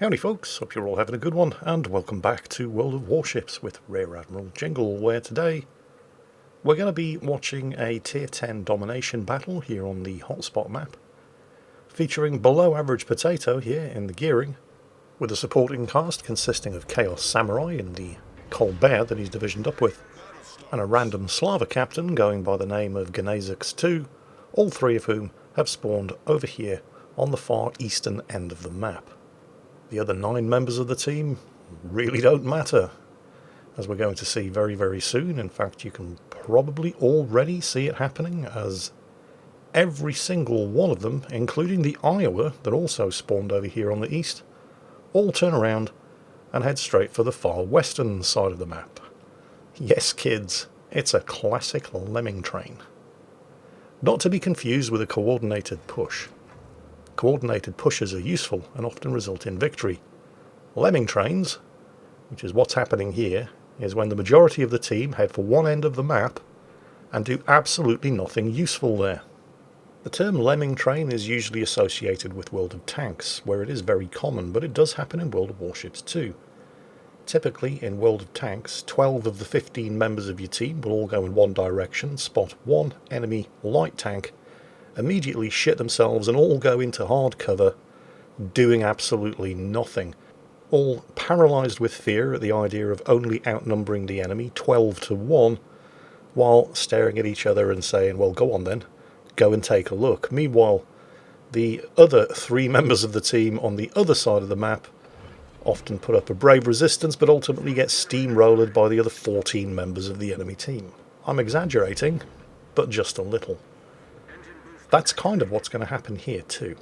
Howdy folks, hope you're all having a good one, and welcome back to World of Warships with Rear Admiral Jingle, where today we're going to be watching a Tier 10 domination battle here on the hotspot map, featuring below average potato here in the gearing, with a supporting cast consisting of Chaos Samurai in the Colbert that he's divisioned up with, and a random Slava captain going by the name of Ganezux2, all three of whom have spawned over here on the far eastern end of the map. The other 9 members of the team really don't matter, as we're going to see very, very soon. In fact, you can probably already see it happening, as every single one of them, including the Iowa that also spawned over here on the east, all turn around and head straight for the far western side of the map. Yes, kids, it's a classic lemming train. Not to be confused with a coordinated push. Coordinated pushes are useful and often result in victory. Lemming trains, which is what's happening here, is when the majority of the team head for one end of the map and do absolutely nothing useful there. The term lemming train is usually associated with World of Tanks, where it is very common, but it does happen in World of Warships too. Typically, in World of Tanks, 12 of the 15 members of your team will all go in one direction, spot one enemy light tank, immediately shit themselves and all go into hard cover, doing absolutely nothing, all paralysed with fear at the idea of only outnumbering the enemy 12 to 1, while staring at each other and saying, well, go on then, go and take a look. Meanwhile, the other 3 members of the team on the other side of the map often put up a brave resistance, but ultimately get steamrolled by the other 14 members of the enemy team. I'm exaggerating, but just a little. That's kind of what's going to happen here too.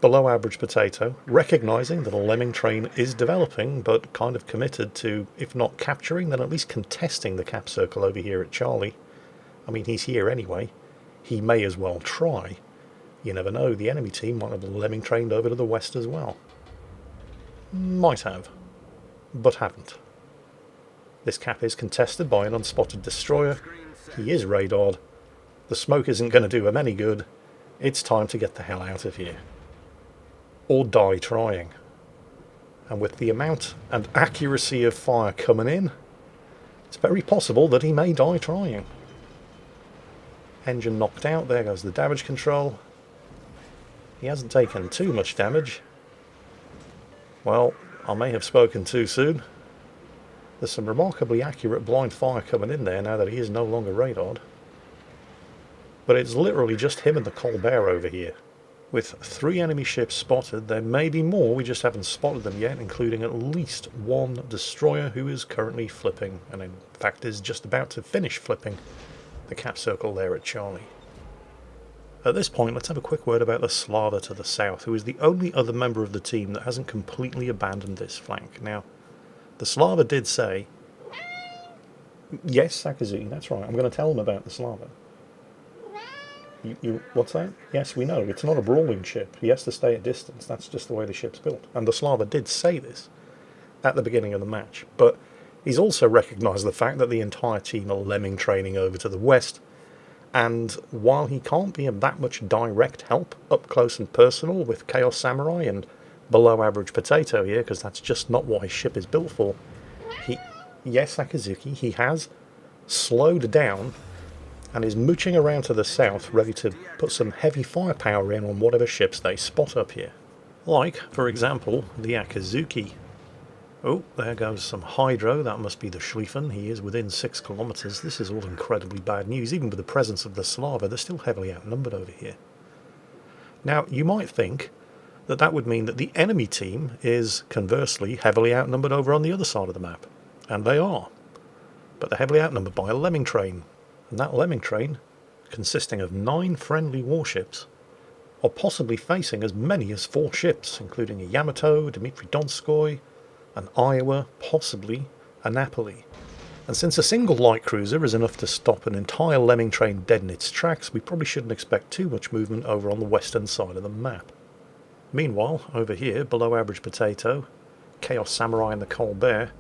Below average potato, recognising that a lemming train is developing, but kind of committed to, if not capturing, then at least contesting the cap circle over here at Charlie. I mean, he's here anyway. He may as well try. You never know, the enemy team might have a lemming trained over to the west as well. Might have, but haven't. This cap is contested by an unspotted destroyer. He is radared. The smoke isn't going to do him any good. It's time to get the hell out of here. Or die trying. And with the amount and accuracy of fire coming in, it's very possible that he may die trying. Engine knocked out, there goes the damage control. He hasn't taken too much damage. Well, I may have spoken too soon. There's some remarkably accurate blind fire coming in there now that he is no longer radared. But it's literally just him and the Colbert over here. With 3 enemy ships spotted, there may be more, we just haven't spotted them yet, including at least 1 destroyer who is currently flipping, and in fact is just about to finish flipping the cap circle there at Charlie. At this point, let's have a quick word about the Slava to the south, who is the only other member of the team that hasn't completely abandoned this flank. Now, the Slava did say... Yes, Sakazuki, that's right, I'm going to tell them about the Slava. What's that? Yes, we know. It's not a brawling ship. He has to stay at distance. That's just the way the ship's built. And the Slava did say this at the beginning of the match. But he's also recognised the fact that the entire team are lemming training over to the west. And while he can't be of that much direct help up close and personal with Chaos Samurai and below average potato here, because that's just not what his ship is built for, yes, Sakazuki, he has slowed down and is mooching around to the south, ready to put some heavy firepower in on whatever ships they spot up here. Like, for example, the Akazuki. Oh, there goes some hydro, that must be the Schlieffen. He is within 6 kilometres. This is all incredibly bad news. Even with the presence of the Slava, they're still heavily outnumbered over here. Now, you might think that that would mean that the enemy team is, conversely, heavily outnumbered over on the other side of the map. And they are. But they're heavily outnumbered by a lemming train. And that lemming train, consisting of 9 friendly warships, are possibly facing as many as 4 ships, including a Yamato, Dmitry Donskoy, an Iowa, possibly a Napoli. And since a single light cruiser is enough to stop an entire lemming train dead in its tracks, we probably shouldn't expect too much movement over on the western side of the map. Meanwhile, over here, below average potato, Chaos Samurai and the Colbert,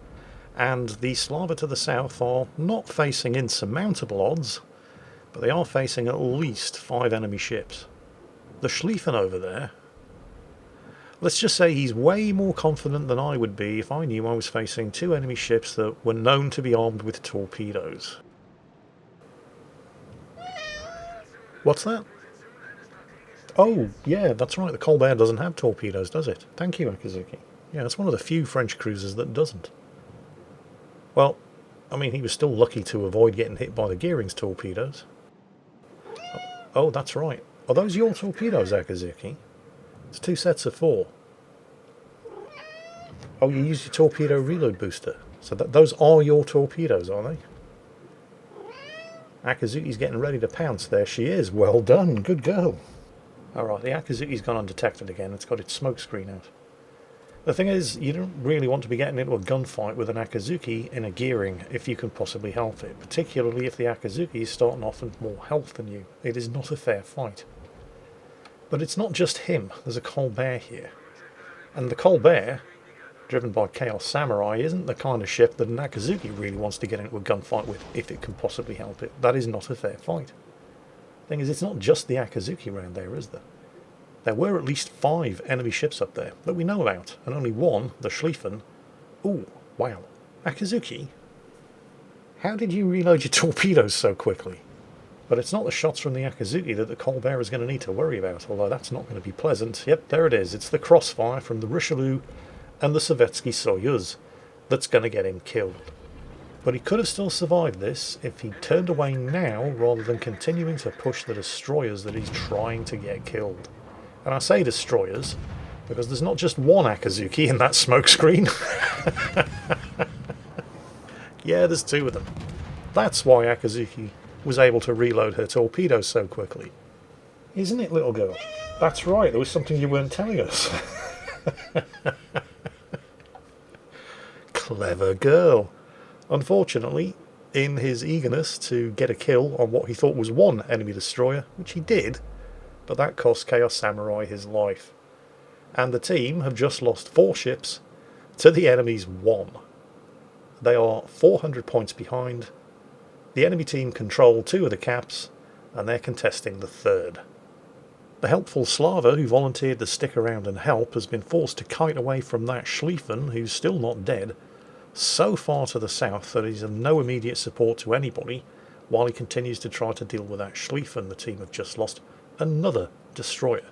and the Slava to the south are not facing insurmountable odds, but they are facing at least 5 enemy ships. The Schlieffen over there, Let's just say he's way more confident than I would be if I knew I was facing two enemy ships that were known to be armed with torpedoes. What's that? Oh, yeah, that's right. The Colbert doesn't have torpedoes, does it? Thank you, Akazuki. Yeah, it's one of the few French cruisers that doesn't. Well, I mean, he was still lucky to avoid getting hit by the Gearing's torpedoes. Oh, that's right. Are those your torpedoes, Akazuki? It's 2 sets of 4. Oh, you use your torpedo reload booster. So those are your torpedoes, are they? Akazuki's getting ready to pounce. There she is. Well done. Good girl. Alright, the Akazuki's gone undetected again. It's got its smoke screen out. The thing is, you don't really want to be getting into a gunfight with an Akazuki in a Gearing if you can possibly help it, particularly if the Akazuki is starting off with more health than you. It is not a fair fight. But it's not just him. There's a Colbert here. And the Colbert, driven by Chaos Samurai, isn't the kind of ship that an Akazuki really wants to get into a gunfight with if it can possibly help it. That is not a fair fight. Thing is, it's not just the Akazuki around there, is there? There were at least 5 enemy ships up there that we know about, and only one, the Schlieffen. Ooh, wow. Akazuki? How did you reload your torpedoes so quickly? But it's not the shots from the Akazuki that the Colbert is going to need to worry about, although that's not going to be pleasant. Yep, there it is. It's the crossfire from the Richelieu and the Sovietsky Soyuz that's going to get him killed. But he could have still survived this if he turned away now rather than continuing to push the destroyers that he's trying to get killed. And I say destroyers because there's not just one Akazuki in that smokescreen. Yeah, there's 2 of them. That's why Akazuki was able to reload her torpedoes so quickly. Isn't it, little girl? That's right, there was something you weren't telling us. Clever girl. Unfortunately, in his eagerness to get a kill on what he thought was one enemy destroyer, which he did, but that cost Chaos Samurai his life. And the team have just lost 4 ships to the enemy's 1. They are 400 points behind. The enemy team control 2 of the caps, and they're contesting the 3rd. The helpful Slava, who volunteered to stick around and help, has been forced to kite away from that Schlieffen, who's still not dead, so far to the south that he's of no immediate support to anybody, while he continues to try to deal with that Schlieffen. The team have just lost another destroyer,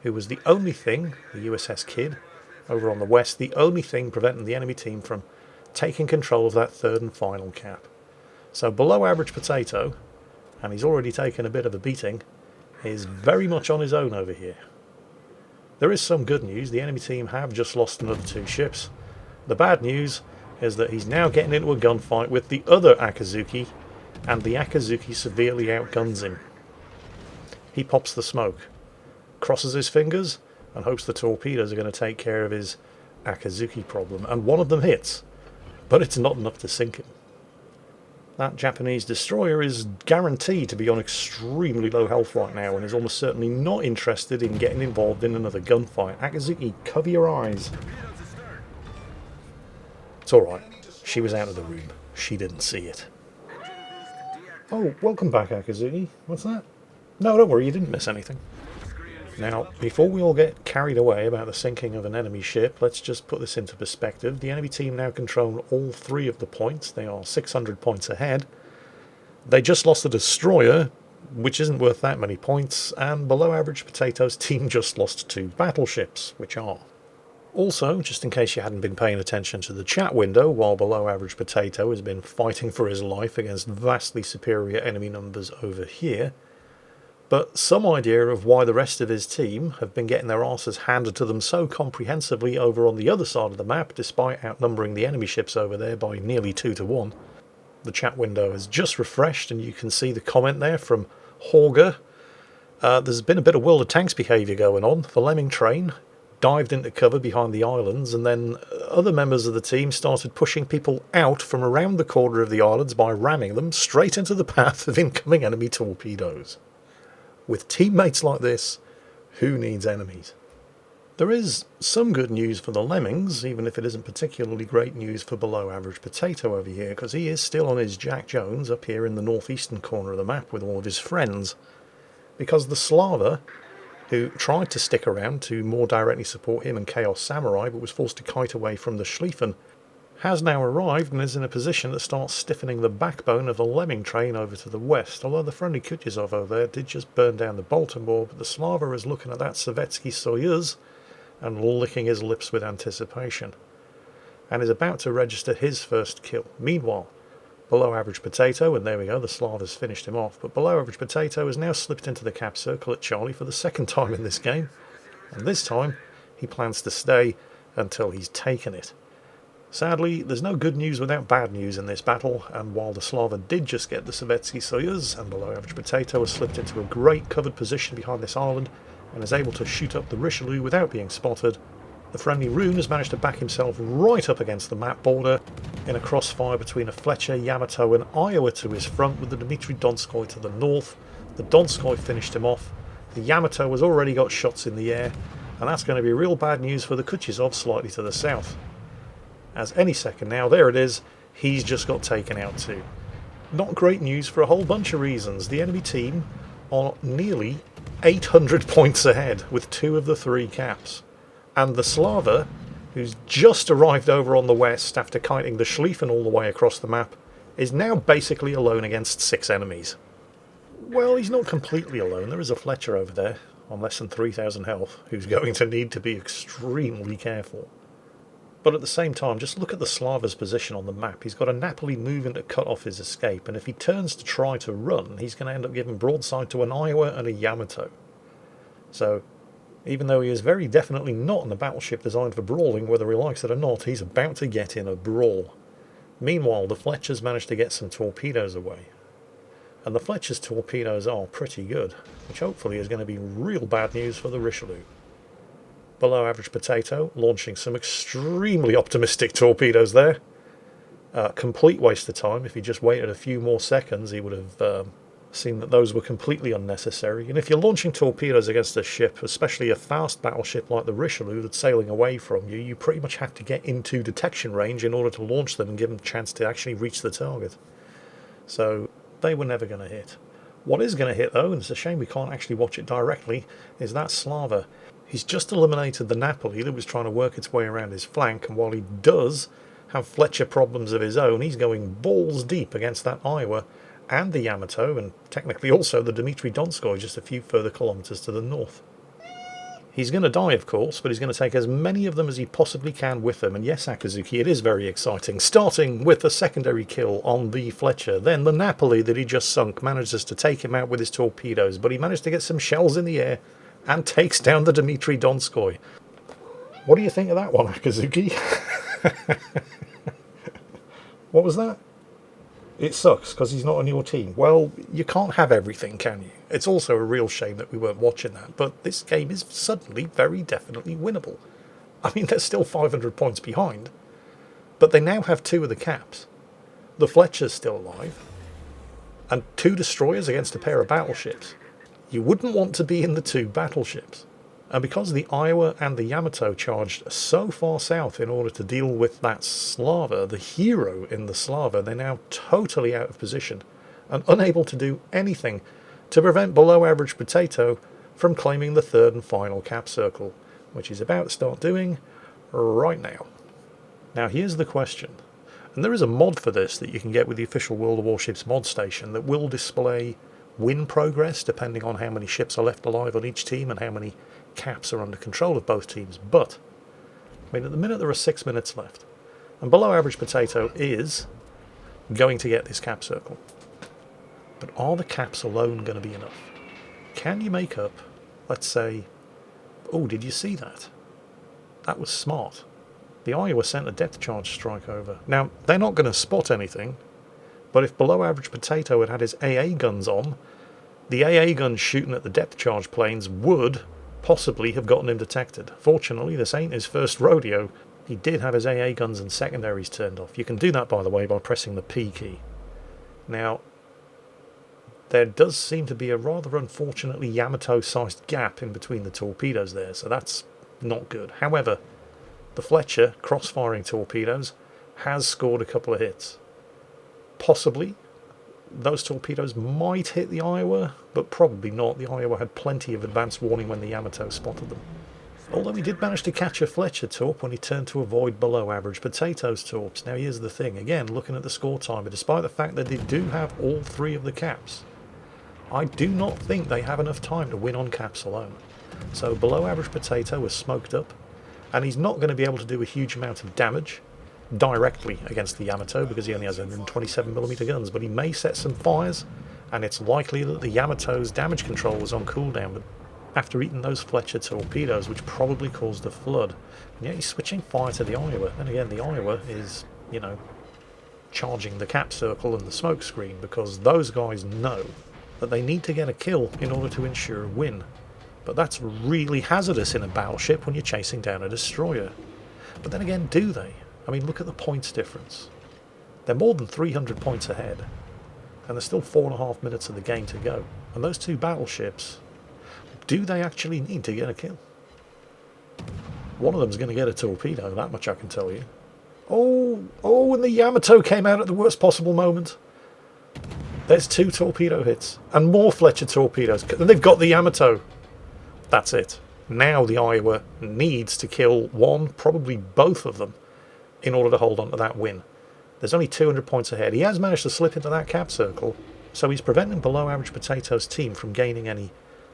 who was the only thing, the USS Kidd, over on the west, the only thing preventing the enemy team from taking control of that 3rd and final cap. So below average potato, and he's already taken a bit of a beating, is very much on his own over here. There is some good news. The enemy team have just lost another 2 ships. The bad news is that he's now getting into a gunfight with the other Akazuki, and the Akazuki severely outguns him. He pops the smoke, crosses his fingers, and hopes the torpedoes are going to take care of his Akazuki problem. And one of them hits, but it's not enough to sink him. That Japanese destroyer is guaranteed to be on extremely low health right now and is almost certainly not interested in getting involved in another gunfight. Akazuki, cover your eyes. It's alright. She was out of the room. She didn't see it. Oh, welcome back, Akazuki. What's that? No, don't worry, you didn't miss anything. Now, before we all get carried away about the sinking of an enemy ship, let's just put this into perspective. The enemy team now control all 3 of the points. They are 600 points ahead. They just lost a destroyer, which isn't worth that many points, and below average potatoes team just lost 2 battleships, which are. Also, just in case you hadn't been paying attention to the chat window, while below average potato has been fighting for his life against vastly superior enemy numbers over here, but some idea of why the rest of his team have been getting their asses handed to them so comprehensively over on the other side of the map, despite outnumbering the enemy ships over there by nearly 2 to 1. The chat window has just refreshed, and you can see the comment there from Horger. There's been a bit of World of Tanks behaviour going on. The lemming train dived into cover behind the islands, and then other members of the team started pushing people out from around the corner of the islands by ramming them straight into the path of incoming enemy torpedoes. With teammates like this, who needs enemies? There is some good news for the Lemmings, even if it isn't particularly great news for below average potato over here, because he is still on his Jack Jones up here in the northeastern corner of the map with all of his friends. Because the Slava, who tried to stick around to more directly support him and Chaos Samurai, but was forced to kite away from the Schlieffen, has now arrived and is in a position to start stiffening the backbone of the Lemming train over to the west, although the friendly Kutuzov over there did just burn down the Baltimore, but the Slava is looking at that Sovietsky Soyuz and licking his lips with anticipation, and is about to register his first kill. Meanwhile, Below Average Potato, and there we go, the Slav has finished him off, but Below Average Potato has now slipped into the cap circle at Charlie for the second time in this game, and this time he plans to stay until he's taken it. Sadly, there's no good news without bad news in this battle, and while the Slava did just get the Sovietsky Soyuz, and Below Average Potato has slipped into a great covered position behind this island and is able to shoot up the Richelieu without being spotted, the friendly Rune has managed to back himself right up against the map border in a crossfire between a Fletcher, Yamato and Iowa to his front, with the Dmitry Donskoy to the north. The Donskoy finished him off. The Yamato has already got shots in the air, and that's going to be real bad news for the Kutuzov slightly to the south. As any second now, there it is, he's just got taken out too. Not great news for a whole bunch of reasons. The enemy team are nearly 800 points ahead with 2 of the 3 caps. And the Slava, who's just arrived over on the west after kiting the Schlieffen all the way across the map, is now basically alone against 6 enemies. Well, he's not completely alone. There is a Fletcher over there on less than 3,000 health who's going to need to be extremely careful. But at the same time, just look at the Slava's position on the map. He's got a Napoli moving to cut off his escape, and if he turns to try to run, he's going to end up giving broadside to an Iowa and a Yamato. So, even though he is very definitely not in a battleship designed for brawling, whether he likes it or not, he's about to get in a brawl. Meanwhile, the Fletchers managed to get some torpedoes away. And the Fletcher's torpedoes are pretty good, which hopefully is going to be real bad news for the Richelieu. Below Average Potato launching some extremely optimistic torpedoes there. Complete waste of time. If he just waited a few more seconds, he would have seen that those were completely unnecessary. And if you're launching torpedoes against a ship, especially a fast battleship like the Richelieu that's sailing away from you, you pretty much have to get into detection range in order to launch them and give them a chance to actually reach the target. So they were never going to hit. What is going to hit though, and it's a shame we can't actually watch it directly, is that Slava. He's just eliminated the Napoli that was trying to work its way around his flank, and while he does have Fletcher problems of his own, he's going balls deep against that Iowa and the Yamato, and technically also the Dmitry Donskoy just a few further kilometres to the north. He's going to die, of course, but he's going to take as many of them as he possibly can with him, and yes, Akazuki, it is very exciting. Starting with a secondary kill on the Fletcher, then the Napoli that he just sunk manages to take him out with his torpedoes, but he managed to get some shells in the air and takes down the Dmitry Donskoy. What do you think of that one, Akazuki? What was that? It sucks because he's not on your team. Well, you can't have everything, can you? It's also a real shame that we weren't watching that, but this game is suddenly very definitely winnable. I mean, they're still 500 points behind, but they now have 2 of the caps. The Fletcher's still alive, and 2 destroyers against a pair of battleships. You wouldn't want to be in the 2 battleships. And because the Iowa and the Yamato charged so far south in order to deal with that Slava, the hero in the Slava, they're now totally out of position and unable to do anything to prevent Below Average Potato from claiming the 3rd and final cap circle, which he's about to start doing right now. Now here's the question, and there is a mod for this that you can get with the official World of Warships mod station that will display win progress depending on how many ships are left alive on each team and how many caps are under control of both teams. But I mean, at the minute there are 6 minutes left, and Below Average Potato is going to get this cap circle. But are the caps alone going to be enough? Can you make up, let's say, oh, did you see that? That was smart. The Iowa sent a depth charge strike over. Now, they're not going to spot anything, but if Below Average Potato had had his AA guns on, the AA guns shooting at the depth charge planes would possibly have gotten him detected. Fortunately, this ain't his first rodeo. He did have his AA guns and secondaries turned off. You can do that, by the way, by pressing the P key. Now, there does seem to be a rather unfortunately Yamato-sized gap in between the torpedoes there, so that's not good. However, the Fletcher, cross-firing torpedoes, has scored a couple of hits. Possibly those torpedoes might hit the Iowa, but probably not. The Iowa had plenty of advance warning when the Yamato spotted them. Although he did manage to catch a Fletcher torp when he turned to avoid below average potatoes torps. Now here's the thing, again, looking at the score timer, despite the fact that they do have all three of the caps, I do not think they have enough time to win on caps alone. So below average potato was smoked up, and he's not going to be able to do a huge amount of damage directly against the Yamato because he only has 127mm guns, but he may set some fires, and it's likely that the Yamato's damage control was on cooldown after eating those Fletcher torpedoes, which probably caused a flood. And yet he's switching fire to the Iowa. Then again, the Iowa is, you know, charging the cap circle and the smoke screen because those guys know that they need to get a kill in order to ensure a win. But that's really hazardous in a battleship when you're chasing down a destroyer. But then again, do they? I mean, look at the points difference. They're more than 300 points ahead, and there's still 4.5 minutes of the game to go. And those two battleships, do they actually need to get a kill? One of them's going to get a torpedo, that much I can tell you. Oh, and the Yamato came out at the worst possible moment. There's 2 torpedo hits, and more Fletcher torpedoes, and they've got the Yamato. That's it. Now the Iowa needs to kill one, probably both of them, in order to hold on to that win. There's only 200 points ahead. He has managed to slip into that cap circle, so he's preventing below average potatoes team from gaining any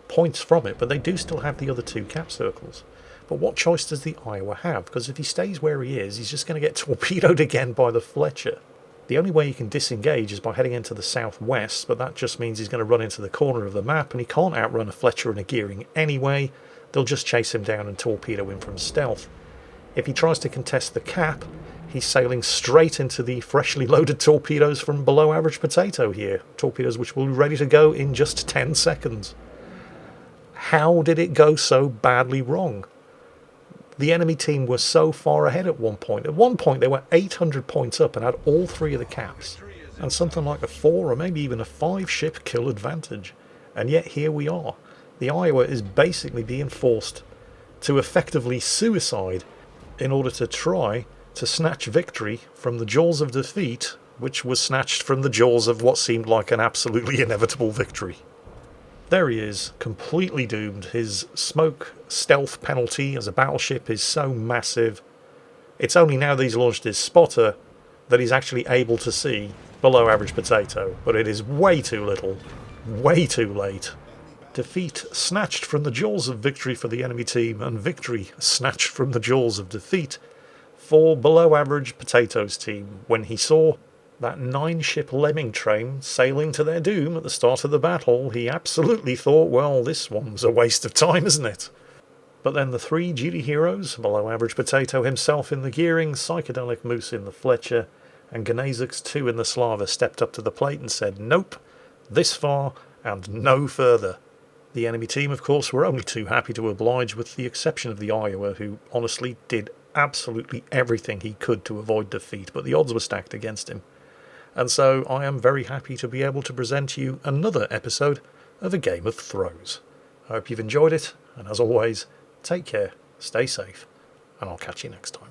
points from it, but they do still have the other 2 cap circles. But what choice does the Iowa have? Because if he stays where he is, he's just going to get torpedoed again by the Fletcher. The only way he can disengage is by heading into the southwest, but that just means he's going to run into the corner of the map, and he can't outrun a Fletcher and a gearing anyway. They'll just chase him down and torpedo him from stealth. If he tries to contest the cap, he's sailing straight into the freshly loaded torpedoes from below average potato here. Torpedoes which will be ready to go in just 10 seconds. How did it go so badly wrong? The enemy team were so far ahead at one point. At one point they were 800 points up and had all 3 of the caps, and something like a 4 or maybe even a 5 ship kill advantage. And yet here we are. The Iowa is basically being forced to effectively suicide in order to try to snatch victory from the jaws of defeat, which was snatched from the jaws of what seemed like an absolutely inevitable victory. There he is, completely doomed. His smoke stealth penalty as a battleship is so massive. It's only now that he's launched his spotter that he's actually able to see below average potato, but it is way too little, way too late. Defeat snatched from the jaws of victory for the enemy team, and victory snatched from the jaws of defeat for below average potatoes team when he saw that 9-ship lemming train sailing to their doom at the start of the battle. He absolutely thought, well, this one's a waste of time, isn't it? But then the 3 duty heroes, below average potato himself in the gearing, psychedelic moose in the Fletcher, and Ganazix 2 in the Slava stepped up to the plate and said, nope, this far and no further. The enemy team, of course, were only too happy to oblige, with the exception of the Iowa, who honestly did absolutely everything he could to avoid defeat, but the odds were stacked against him. And so I am very happy to be able to present you another episode of A Game of Throws. I hope you've enjoyed it, and as always, take care, stay safe, and I'll catch you next time.